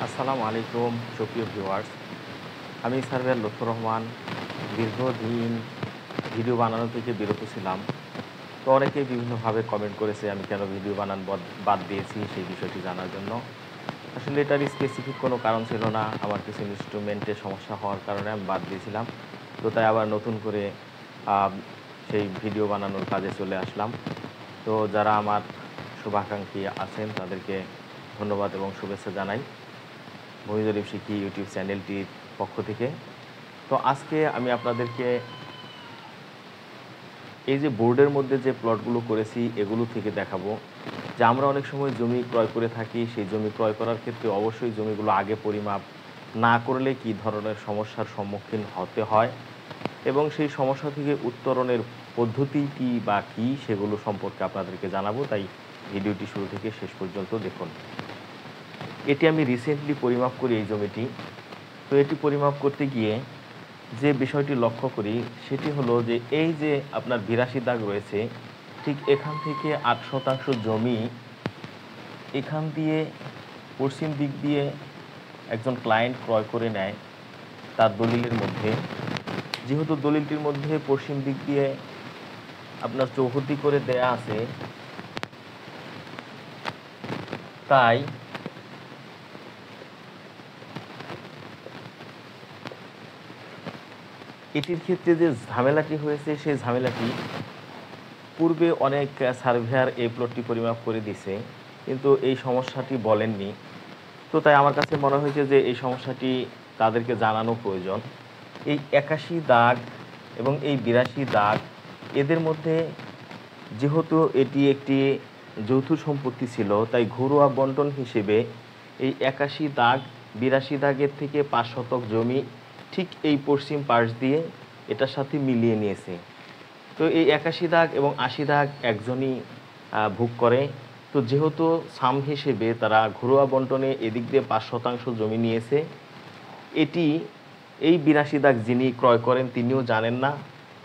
আসসালামু আলাইকুম সুপ্রিয় ভিউয়ার্স। আমি সার্ভেয়ার লুৎফর রহমান। দীর্ঘদিন ভিডিও বানানো থেকে বিরত ছিলাম। তো অনেকেই বিভিন্নভাবে কমেন্ট করেছে আমি কেন ভিডিও বানান বাদ দিয়েছি সেই বিষয়টি জানার জন্য। আসলে এটার স্পেসিফিক কোনো কারণ ছিল না। আমার কিছু ইনস্ট্রুমেন্টের সমস্যা হওয়ার কারণে আমি বাদ দিয়েছিলাম। তো তাই আবার নতুন করে আম সেই ভিডিও বানানোর কাজে চলে আসলাম। তো যারা আমার শুভাকাঙ্ক্ষী আছেন তাদেরকে ধন্যবাদ এবং শুভেচ্ছা জানাই মহিজরিফ শিখি ইউটিউব চ্যানেলটির পক্ষ থেকে। তো আজকে আমি আপনাদেরকে এই যে বোর্ডের মধ্যে যে প্লটগুলো করেছি এগুলো থেকে দেখাবো যে আমরা অনেক সময় জমি ক্রয় করে থাকি। সেই জমি ক্রয় করার ক্ষেত্রে অবশ্যই জমিগুলো আগে পরিমাপ না করলে কী ধরনের সমস্যার সম্মুখীন হতে হয় এবং সেই সমস্যা থেকে উত্তরণের পদ্ধতিটি বা কী সেগুলো সম্পর্কে আপনাদেরকে জানাবো। তাই ভিডিওটি শুরু থেকে শেষ পর্যন্ত দেখুন। এটি আমি রিসেন্টলি পরিমাপ করি এই জমিটি। তো এটি পরিমাপ করতে গিয়ে যে বিষয়টি লক্ষ্য করি সেটি হলো যে এই যে আপনার ৮২ দাগ রয়েছে, ঠিক এখান থেকে ৮% জমি এখান দিয়ে পশ্চিম দিক দিয়ে একজন ক্লায়েন্ট ক্রয় করে নেয় তার দলিলের মধ্যে। যেহেতু দলিলটির মধ্যে পশ্চিম দিক দিয়ে আপনার চৌহদ্দি করে দেয়া আছে, তাই এটির ক্ষেত্রে যে ঝামেলাটি হয়েছে সেই ঝামেলাটি পূর্বে অনেক সার্ভেয়ার এই প্লটটি পরিমাপ করে দিছে, কিন্তু এই সমস্যাটি বলেননি। তো তাই আমার কাছে মনে হয়েছে যে এই সমস্যাটি তাদেরকে জানানো প্রয়োজন। এই ৮১ দাগ এবং এই ৮২ দাগ এদের মধ্যে যেহেতু এটি একটি যৌথ সম্পত্তি ছিল, তাই ঘরোয়া বন্টন হিসেবে এই ৮১ দাগ ৮২ দাগের থেকে ৫ শতক জমি ঠিক এই পশ্চিম পাশ দিয়ে এটার সাথে মিলিয়ে নিয়েছে। তো এই ৮১ দাগ এবং ৮০ দাগ একজনই ভোগ করে। তো যেহেতু সাম হিসেবে তারা ঘরোয়া বন্টনে এদিক দিয়ে ৫% জমি নিয়েছে, এটি এই ৮২ দাগ যিনি ক্রয় করেন তিনিও জানেন না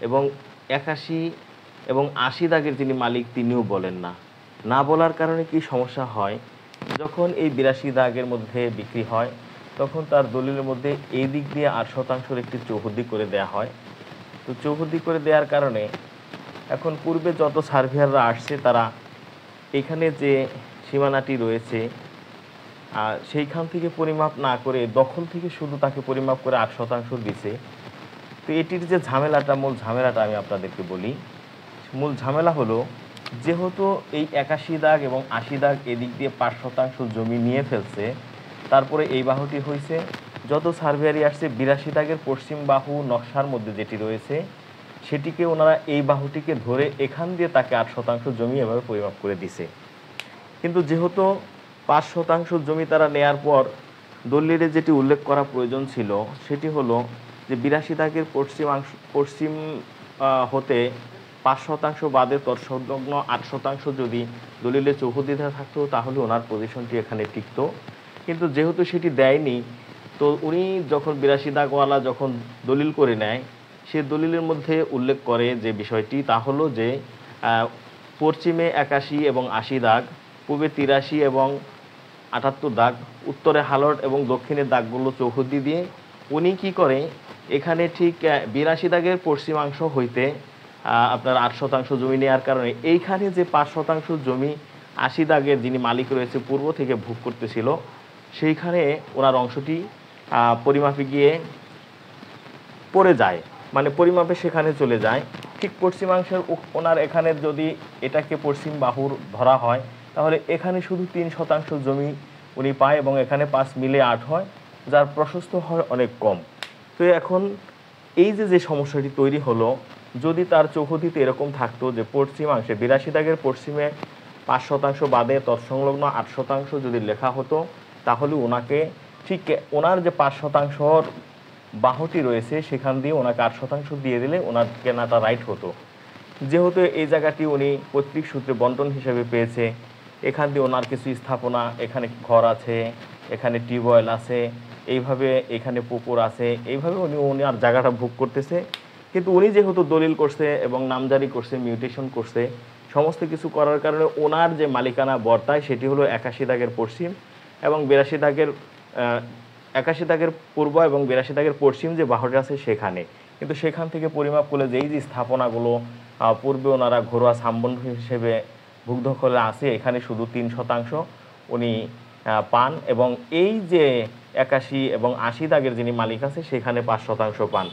এবং ৮১ এবং ৮০ দাগের যিনি মালিক তিনিও বলেন না। না বলার কারণে কি সমস্যা হয়, যখন এই ৮২ দাগের মধ্যে বিক্রি হয় তখন তার দলিলের মধ্যে এই দিক দিয়ে ৮% একটি চৌহদ্দি করে দেয়া হয়। তো চৌহদ্দি করে দেওয়ার কারণে এখন পূর্বে যত সার্ভেয়াররা আসছে তারা এখানে যে সীমানাটি রয়েছে সেইখান থেকে পরিমাপ না করে দখল থেকে শুধু তাকে পরিমাপ করে ৮% দিছে। তো এটির যে ঝামেলাটা, মূল ঝামেলাটা আমি আপনাদেরকে বলি। মূল ঝামেলা হলো, যেহেতু এই ৮১ দাগ এবং ৮০ দাগ এদিক দিয়ে ৫% জমি নিয়ে ফেলছে, তারপরে এই বাহুটি হয়েছে যত সার্ভেয়ারই আসছে ৮২ দাগের পশ্চিম বাহু নকশার মধ্যে যেটি রয়েছে সেটিকে ওনারা এই বাহুটিকে ধরে এখান দিয়ে তাকে ৮% জমি এভাবে পরিমাপ করে দিছে। কিন্তু যেহেতু ৫% জমি তারা নেয়ার পর দলিলে যেটি উল্লেখ করা প্রয়োজন ছিল সেটি হলো যে ৮২ দাগের পশ্চিম হতে ৫% বাদে তৎসংলগ্ন ৮% যদি দলিলে চৌহদ্দি দেওয়া থাকতো তাহলে ওনার পজিশনটি এখানে টিকত। কিন্তু যেহেতু সেটি দেয়নি, তো উনি যখন ৮২ দাগওয়ালা যখন দলিল করে নেয়, সে দলিলের মধ্যে উল্লেখ করে যে বিষয়টি তা হলো যে পশ্চিমে ৮১ এবং ৮০ দাগ, পূর্বে ৮৩ এবং ৭৮ দাগ, উত্তরে হালট এবং দক্ষিণের দাগগুলো চৌহদ্দি দিয়ে উনি কি করে এখানে ঠিক ৮২ দাগের পশ্চিমাংশ হইতে আপনার ৮% জমি নেওয়ার কারণে এইখানে যে ৫% জমি ৮০ দাগের যিনি মালিক রয়েছে পূর্ব থেকে ভোগ করতেছিল, সেইখানে ওনার অংশটি পরিমাপে গিয়ে পড়ে যায়, মানে পরিমাপে সেখানে চলে যায়। ঠিক পশ্চিমাংশের ওনার এখানে যদি এটাকে পশ্চিম বাহুর ধরা হয় তাহলে এখানে শুধু ৩% জমি উনি পায় এবং এখানে ৫ মিলে ৮ হয়, যার প্রশস্ত হয় অনেক কম। তো এখন এই যে সমস্যাটি তৈরি হলো, যদি তার চৌহদ্দিতে এরকম থাকতো যে পশ্চিমাংশে ৮২ দাগের পশ্চিমে ৫% বাদে তৎসংলগ্ন ৮% যদি লেখা হতো তাহলে ওনাকে ঠিক ওনার যে ৫%র বাহুটি রয়েছে সেখান দিয়ে ওনাকে ৮% দিয়ে দিলে ওনার কেনাটা রাইট হতো। যেহেতু এই জায়গাটি উনি পৈতৃক সূত্রে বন্টন হিসেবে পেয়েছে, এখান দিয়ে ওনার কিছু স্থাপনা, এখানে ঘর আছে, এখানে টিউবওয়েল আছে, এইভাবে এখানে পুকুর আছে, এইভাবে উনি আর জায়গাটা ভোগ করতেছে। কিন্তু উনি যেহেতু দলিল করছে এবং নামজারি করছে, মিউটেশন করছে, সমস্ত কিছু করার কারণে ওনার যে মালিকানা বর্তায় সেটি হলো ৮১ দাগের পশ্চিম এবং ৮২ দাগের 81 দাগের পূর্ব এবং 82 দাগের পশ্চিম যে বাহুটা আছে সেখানে, কিন্তু সেখান থেকে পরিমাপ করলে যে এই যে স্থাপনাগুলো পূর্বে ওনারা ঘরোয়া সাম্বন হিসেবে ভূদখলে আছে, এখানে শুধু 3% উনি পান, এবং এই যে 81 এবং 80 দাগের যিনি মালিক আছে সেখানে 5% পান।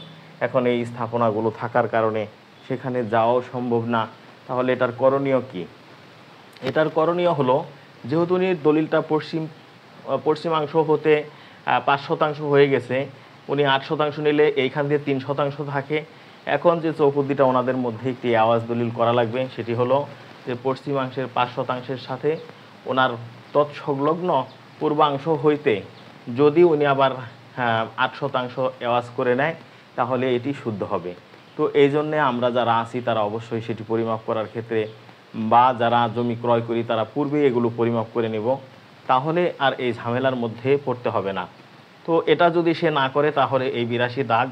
এখন এই স্থাপনাগুলো থাকার কারণে সেখানে যাওয়াও সম্ভব না। তাহলে এটার করণীয় কি? এটার করণীয় হলো, যেহেতু উনি দলিলটা পশ্চিমাংশ হতে 5% হয়ে গেছে, উনি 8% নিলে এইখান দিয়ে 3% থাকে। এখন যে চৌপদিটা ওনাদের মধ্যে একটি আওয়াজ দলিল করা লাগবে, সেটি হলো যে পশ্চিমাংশের 5%-এর সাথে ওনার তৎসংলগ্ন পূর্বাংশ হইতে যদি উনি আবার 8% আওয়াজ করে নেয়, তাহলে এটি শুদ্ধ হবে। তো এই জন্যে আমরা যারা আছি তারা অবশ্যই সেটি পরিমাপ করার ক্ষেত্রে, বা যারা জমি ক্রয় করি তারা পূর্বেই এগুলো পরিমাপ করে নেব, তাহলে আর এই ঝামেলার মধ্যে পড়তে হবে না। তো এটা যদি সে না করে, তাহলে এই 82 দাগ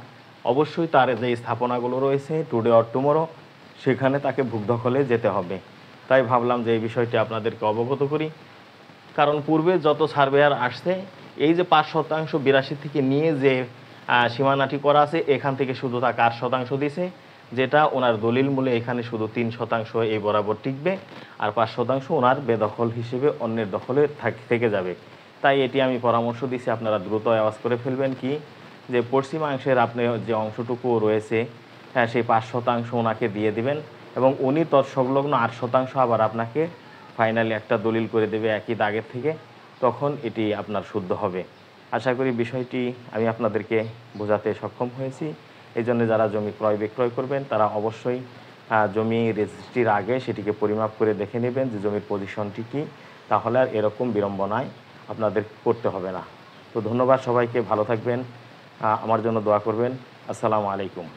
অবশ্যই তার যে স্থাপনাগুলো রয়েছে টুডে অর টুমরো, সেখানে তাকে ভূদখলে যেতে হবে। তাই ভাবলাম যে এই বিষয়টি আপনাদেরকে অবগত করি, কারণ পূর্বে যত সার্ভেয়ার আসছে, এই যে 5% 82 থেকে নিয়ে যে সীমানাটি করা আছে, এখান থেকে শুধু তাকে 8% দিছে, যেটা ওনার দলিল মূলে এখানে শুধু 3% এই বরাবর টিকবে, আর 5% ওনার বেদখল হিসেবে অন্যের দখলে থেকে যাবে। তাই এটি আমি পরামর্শ দিছি, আপনারা দ্রুত আওয়াজ করে ফেলবেন কি, যে পশ্চিমাংশের আপনি যে অংশটুকু রয়েছে, সেই 5% ওনাকে দিয়ে দিবেন, এবং উনি তৎসংলগ্ন 8% আবার আপনাকে ফাইনালি একটা দলিল করে দেবে একই দাগের থেকে, তখন এটি আপনার শুদ্ধ হবে। আশা করি বিষয়টি আমি আপনাদেরকে বোঝাতে সক্ষম হয়েছি। এই জন্য যারা জমি ক্রয় বিক্রয় করবেন তারা অবশ্যই জমি রেজিস্ট্রির আগে সেটিকে পরিমাপ করে দেখে নেবেন যে জমির পজিশনটি কী, তাহলে আর এরকম বিড়ম্বনায় আপনাদের করতে হবে না। তো ধন্যবাদ সবাইকে, ভালো থাকবেন, আমার জন্য দোয়া করবেন। আসসালামু আলাইকুম।